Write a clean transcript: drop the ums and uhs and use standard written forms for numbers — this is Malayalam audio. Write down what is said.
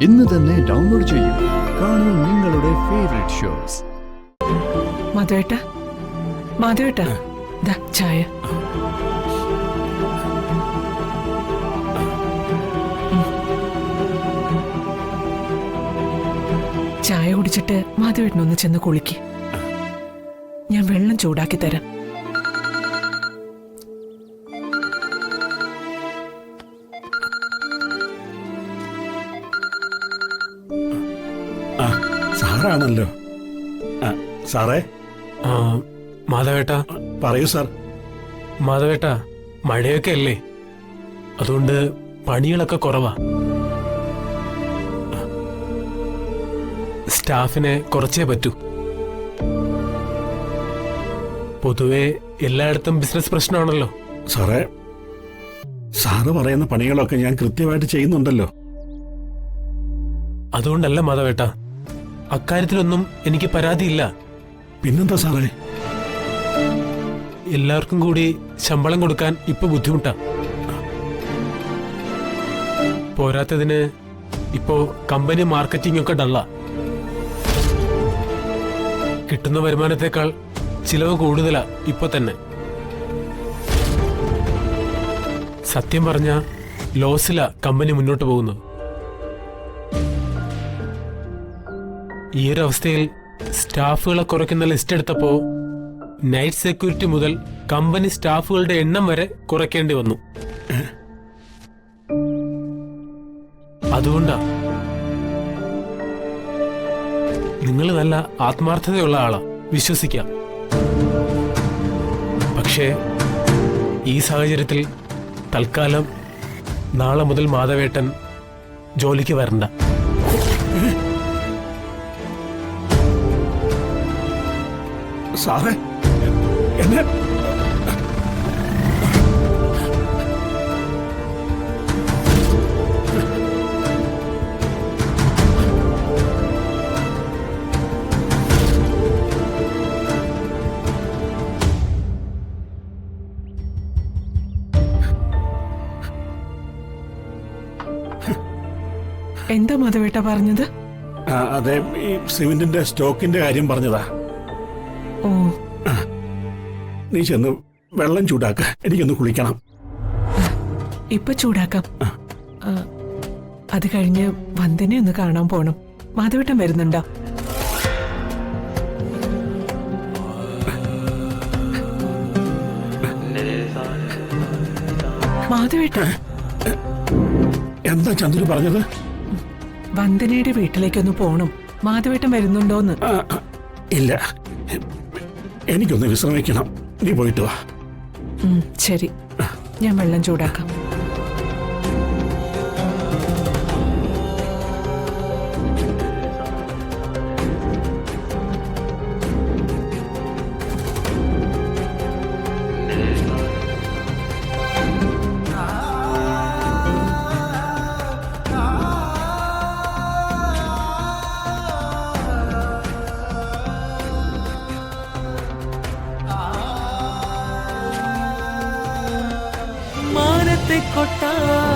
ഇന്ന് തന്നെ ഡൗൺലോഡ് ചെയ്യൂ. കാണൂ നിങ്ങളുടെ ഫേവറേറ്റ് ഷോസ്. മാധവേട്ടാ, ദാ ചായ. ചായ കുടിച്ചിട്ട് മാധവേട്ടനൊന്ന് ചെന്ന് കുളിക്ക്. ഞാൻ വെള്ളം ചൂടാക്കി തരാം. സാറാണല്ലോ. സാറേ. മാധവേട്ടാ. പറയൂ സാർ. മാധവേട്ടാ, മഴയൊക്കെ അല്ലേ, അതുകൊണ്ട് പണികളൊക്കെ കുറവാ. സ്റ്റാഫിനെ കുറച്ചേ പറ്റൂ. പൊതുവെ എല്ലായിടത്തും ബിസിനസ് പ്രശ്നമാണല്ലോ. സാറേ, സാറ് പറയുന്ന പണികളൊക്കെ ഞാൻ കൃത്യമായിട്ട് ചെയ്യുന്നുണ്ടല്ലോ. അതുകൊണ്ടല്ല മാധവേട്ടാ, അക്കാര്യത്തിലൊന്നും എനിക്ക് പരാതിയില്ല. പിന്നെന്താ സാറേ? എല്ലാവർക്കും കൂടി ശമ്പളം കൊടുക്കാൻ ഇപ്പൊ ബുദ്ധിമുട്ടാ. പോരാത്തതിന് ഇപ്പോ കമ്പനി മാർക്കറ്റിംഗ് ഒക്കെ ഡള്ള. കിട്ടുന്ന വരുമാനത്തെക്കാൾ ചിലവ് കൂടുതലാ ഇപ്പൊ തന്നെ. സത്യം പറഞ്ഞ ലോസിലാ കമ്പനി മുന്നോട്ട് പോകുന്നത്. ഈ ഒരു അവസ്ഥയിൽ സ്റ്റാഫുകളെ കുറയ്ക്കുന്ന ലിസ്റ്റ് എടുത്തപ്പോ നൈറ്റ് സെക്യൂരിറ്റി മുതൽ കമ്പനി സ്റ്റാഫുകളുടെ എണ്ണം വരെ കുറയ്ക്കേണ്ടി വന്നു. അതുകൊണ്ടാ. നിങ്ങൾ നല്ല ആത്മാർത്ഥതയുള്ള ആളാ, വിശ്വസിക്കാം. പക്ഷേ ഈ സാഹചര്യത്തിൽ തൽക്കാലം നാളെ മുതൽ മാധവേട്ടൻ ജോലിക്ക് വരണ്ട. സാറേ, എന്നെ എന്താ മാധവേട്ട പറഞ്ഞത്? അതെ, ഈ സിമെന്റിന്റെ സ്റ്റോക്കിന്റെ കാര്യം പറഞ്ഞതാ. ഓ, നീ ചെന്ന് വെള്ളം ചൂടാക്ക, എനിക്കൊന്ന് കുളിക്കണം. ഇപ്പൊ ചൂടാക്കാം. അത് കഴിഞ്ഞ് വന്ദനെ ഒന്ന് കാണാൻ പോണം. മാധവേട്ടൻ വരുന്നുണ്ടോ? മാധവേട്ട, എന്താ ചന്ദ്രു പറഞ്ഞത്? വന്ദനയുടെ വീട്ടിലേക്കൊന്ന് പോണം. മാധവേട്ടൻ വരുന്നുണ്ടോന്ന്? ഇല്ല, എനിക്കൊന്ന് വിശ്രമിക്കണം. നീ പോയിട്ട് വാ. ശരി, ഞാൻ വെള്ളം ചൂടാക്കാം. കൊട്ടാരം